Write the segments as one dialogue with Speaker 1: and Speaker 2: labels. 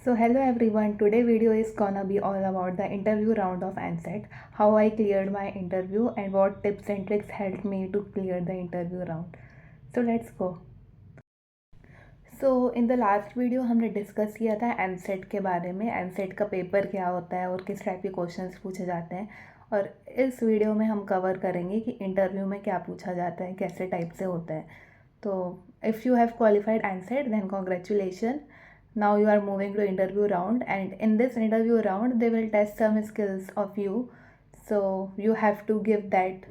Speaker 1: So hello everyone, today video is gonna be all about the interview round of ANSET, how I cleared my interview and what tips and tricks helped me to clear the interview round. So let's go. So in the last video हमने discuss किया था ANSET के बारे में, ANSET का paper क्या होता है और किस टाइप के क्वेश्चंस पूछे जाते हैं, और इस वीडियो में हम कवर करेंगे कि इंटरव्यू में क्या पूछा जाता है, कैसे टाइप से होता है. तो if you have qualified ANSET then congratulations. Now you are moving to interview round, and in this interview round they will test some skills of you. So you have to give that,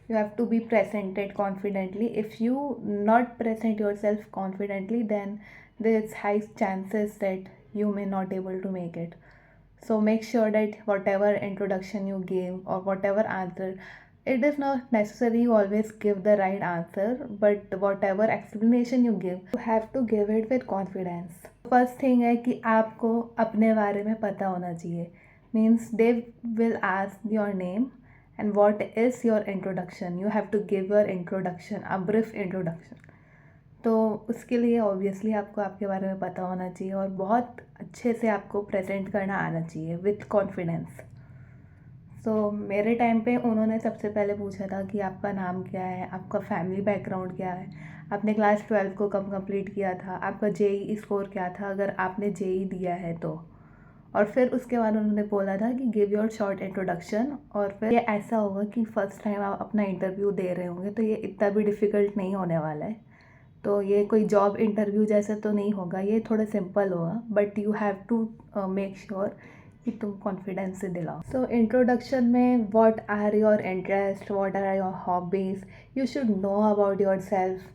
Speaker 1: you have to be presented confidently. If you not present yourself confidently, then there's high chances that you may not able to make it. So make sure that whatever introduction you give or whatever answer, it is not necessary you always give the right answer, but whatever explanation you give, you have to give it with confidence. First thing है कि आपको अपने बारे में पता होना चाहिए. Means they will ask your name and what is your introduction. You have to give your introduction, a brief introduction. तो उसके लिए ऑब्वियसली आपको आपके बारे में पता होना चाहिए और बहुत अच्छे से आपको प्रेजेंट करना आना चाहिए विथ कॉन्फिडेंस. सो मेरे टाइम पे उन्होंने सबसे पहले पूछा था कि आपका नाम क्या है, आपका फैमिली बैकग्राउंड क्या है, आपने क्लास 12 को कब कंप्लीट किया था, आपका जेई स्कोर क्या था अगर आपने जेई दिया है तो. और फिर उसके बाद उन्होंने बोला था कि गिव योर शॉर्ट इंट्रोडक्शन. और फिर ये ऐसा होगा कि फ़र्स्ट टाइम आप अपना इंटरव्यू दे रहे होंगे तो ये इतना भी डिफ़िकल्ट नहीं होने वाला है. तो ये कोई जॉब इंटरव्यू जैसा तो नहीं होगा, ये थोड़ा सिंपल होगा, but you have to make sure कि तुम कॉन्फिडेंस से दिलाओ. सो इंट्रोडक्शन में what are your interest, what are your hobbies, you should know about yourself.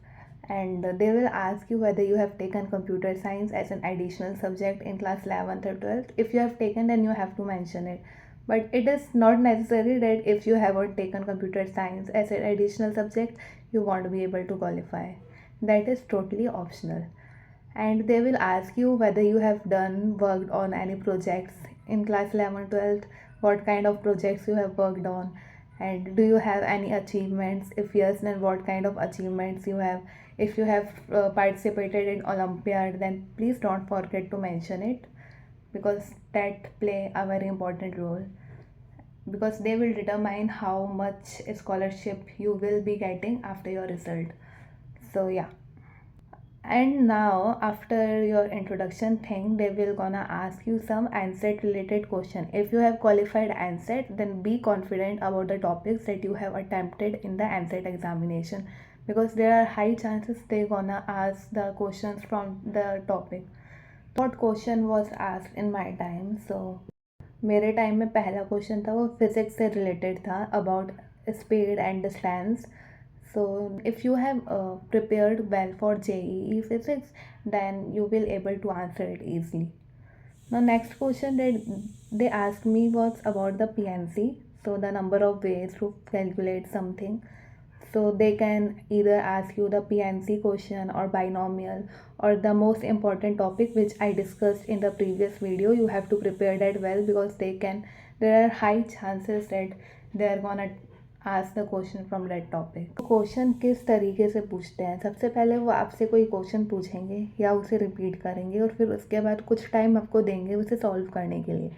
Speaker 1: And they will ask you whether you have taken computer science as an additional subject in class 11th or 12th. If you have taken, then you have to mention it, but it is not necessary that if you haven't taken computer science as an additional subject you won't be able to qualify. That is totally optional. And they will ask you whether you have worked on any projects in class 11 12th, what kind of projects you have worked on, and do you have any achievements. If yes, then what kind of achievements you have. If you have participated in Olympiad, then please don't forget to mention it, because that play a very important role, because they will determine how much scholarship you will be getting after your result. So yeah. And now after your introduction thing, they will gonna ask you some ANSET related question. If you have qualified ANSET, then be confident about the topics that you have attempted in the ANSET examination, because there are high chances they gonna ask the questions from the topic. What question was asked in my time? So मेरे time में पहला question था वो physics से related था, about speed and distance. So if you have prepared well for JEE physics, then you will able to answer it easily. Now next question that they asked me was about the PNC. So the number of ways to calculate something. So they can either ask you the PNC question or binomial, or the most important topic which I discussed in the previous video. You have to prepare that well, because there are high chances that they are gonna ask the question from that topic. Question किस तरीके से पूछते हैं, सबसे पहले वो आपसे कोई क्वेश्चन पूछेंगे या उसे रिपीट करेंगे, और फिर उसके बाद कुछ टाइम आपको देंगे उसे सॉल्व करने के लिए.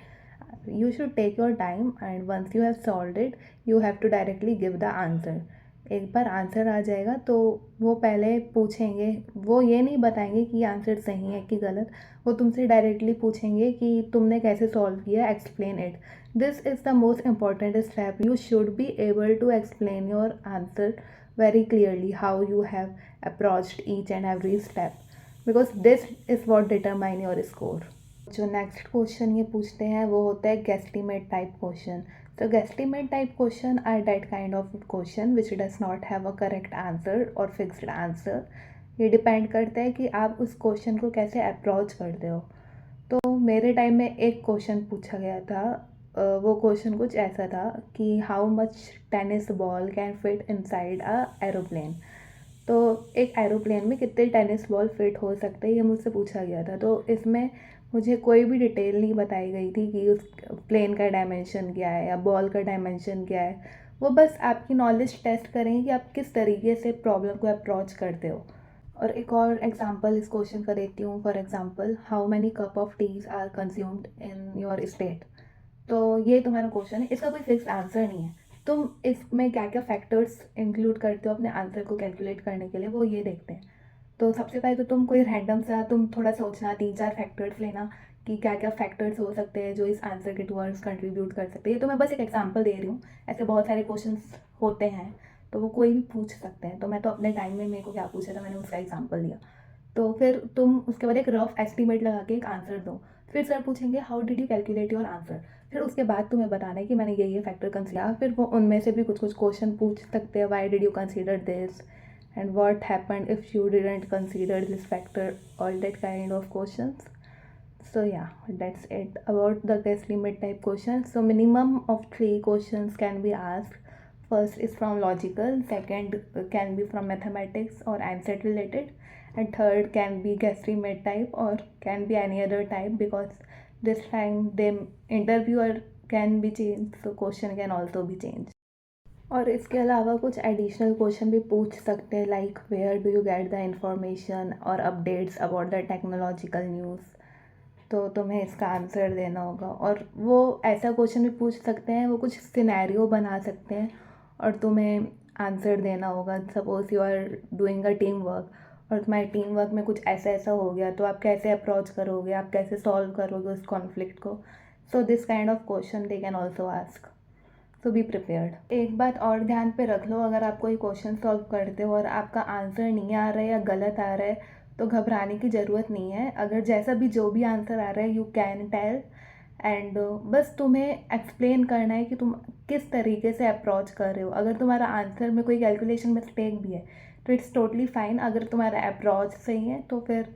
Speaker 1: You should take your time, and once you have solve it you have to directly give the answer. एक बार आंसर आ जाएगा तो वो पहले पूछेंगे, वो ये नहीं बताएंगे कि आंसर सही है कि गलत, वो तुमसे डायरेक्टली पूछेंगे कि तुमने कैसे सॉल्व किया, explain it. This is the most important step. You should be able to explain your answer very clearly, how you have approached each and every step, because this is what determine your score. जो next question ये पूछते हैं वो होता है guesstimate type question. So guesstimate type question are that kind of question which does not have a correct answer or fixed answer. ये depend करता है कि आप उस क्वेश्चन को कैसे अप्रोच करते हो. तो मेरे टाइम में एक क्वेश्चन पूछा गया था, वो क्वेश्चन कुछ ऐसा था कि how much tennis ball can fit inside a aeroplane. तो एक एरोप्लेन में कितने टेनिस बॉल फिट हो सकते हैं, ये मुझसे पूछा गया था. तो इसमें मुझे कोई भी डिटेल नहीं बताई गई थी कि उस प्लेन का डायमेंशन क्या है या बॉल का डायमेंशन क्या है. वो बस आपकी नॉलेज टेस्ट करेंगे कि आप किस तरीके से प्रॉब्लम को अप्रोच करते हो. और एक और एग्जांपल इस क्वेश्चन का देती हूँ। For example, how many cup of teas are consumed in your state. तो ये तुम्हारा क्वेश्चन है, इसका कोई फिक्स आंसर नहीं है। तुम इसमें क्या क्या फैक्टर्स इंक्लूड करते हो अपने आंसर को कैलकुलेट करने के लिए, वो ये देखते हैं। तो सबसे पहले तो तुम कोई रैंडम सा तुम थोड़ा सोचना, 3-4 फैक्टर्स लेना कि क्या क्या फैक्टर्स हो सकते हैं जो इस आंसर के टुवर्ड्स कंट्रीब्यूट कर सकते हैं। तो मैं बस एक एग्जांपल दे रही हूँ, ऐसे बहुत सारे क्वेश्चंस होते हैं तो वो कोई भी पूछ सकते हैं। तो मैं तो अपने टाइम में मेरे को क्या पूछा था मैंने उसका एग्जांपल दिया। तो फिर तुम उसके बाद एक रफ एस्टिमेट लगा के एक आंसर दो। फिर सर पूछेंगे how did you calculate your answer. फिर उसके बाद तुम्हें बताना है कि मैंने ये फैक्टर कंसिडर। फिर वो उनमें से भी कुछ कुछ क्वेश्चन पूछ सकते हैं, why did you consider this and what happened if you didn't consider this factor, all that kind of questions. So yeah, that's it about the guess limit type questions. So minimum of 3 questions can be asked. First is from logical, second can be from mathematics or answer related, and third can be guess limit type or can be any other type, because this time the interviewer can be changed, so question can also be changed. और इसके अलावा कुछ additional question भी पूछ सकते हैं, like where do you get the information और updates about the technological news. तो तुम्हें इसका आंसर देना होगा। और वो ऐसा क्वेश्चन भी पूछ सकते हैं, वो कुछ सिनेरियो बना सकते हैं और तुम्हें आंसर देना होगा। Suppose you are doing a team work और तुम्हारे टीम वर्क में कुछ ऐसा ऐसा हो गया, तो आप कैसे अप्रोच करोगे, आप कैसे सॉल्व करोगे उस कॉन्फ्लिक्ट को। So this kind of question they can also ask. So be prepared. एक बात और ध्यान पे रख लो, अगर आप कोई क्वेश्चन सॉल्व करते हो और आपका आंसर नहीं आ रहा है या गलत आ रहा है तो घबराने की ज़रूरत नहीं है। अगर जैसा भी जो भी आंसर आ रहा है यू कैन टेल, एंड बस तुम्हें एक्सप्लेन करना है कि तुम किस तरीके से अप्रोच कर रहे हो। अगर तुम्हारा आंसर में कोई कैलकुलेशन मिस्टेक भी है तो इट्स टोटली फाइन। अगर तुम्हारा अप्रोच सही है तो फिर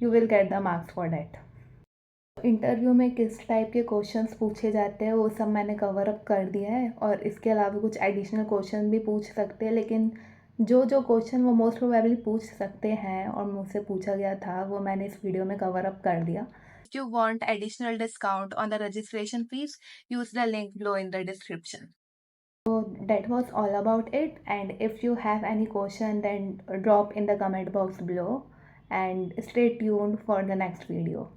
Speaker 1: you will get the marks for that. Interview में किस टाइप के क्वेश्चंस पूछे जाते हैं वो सब मैंने कवर अप कर दिया है, और इसके अलावा कुछ एडिशनल क्वेश्चन भी पूछ सकते हैं, लेकिन जो जो क्वेश्चन वो मोस्ट प्रोबेबली पूछ सकते हैं और मुझसे पूछा गया था वो मैंने इस वीडियो में कवर अप कर दिया। If you want additional discount on the registration fees, use the link below in the description. So that was all about it, and if you have any question then drop in the comment box below, and stay tuned for the next video.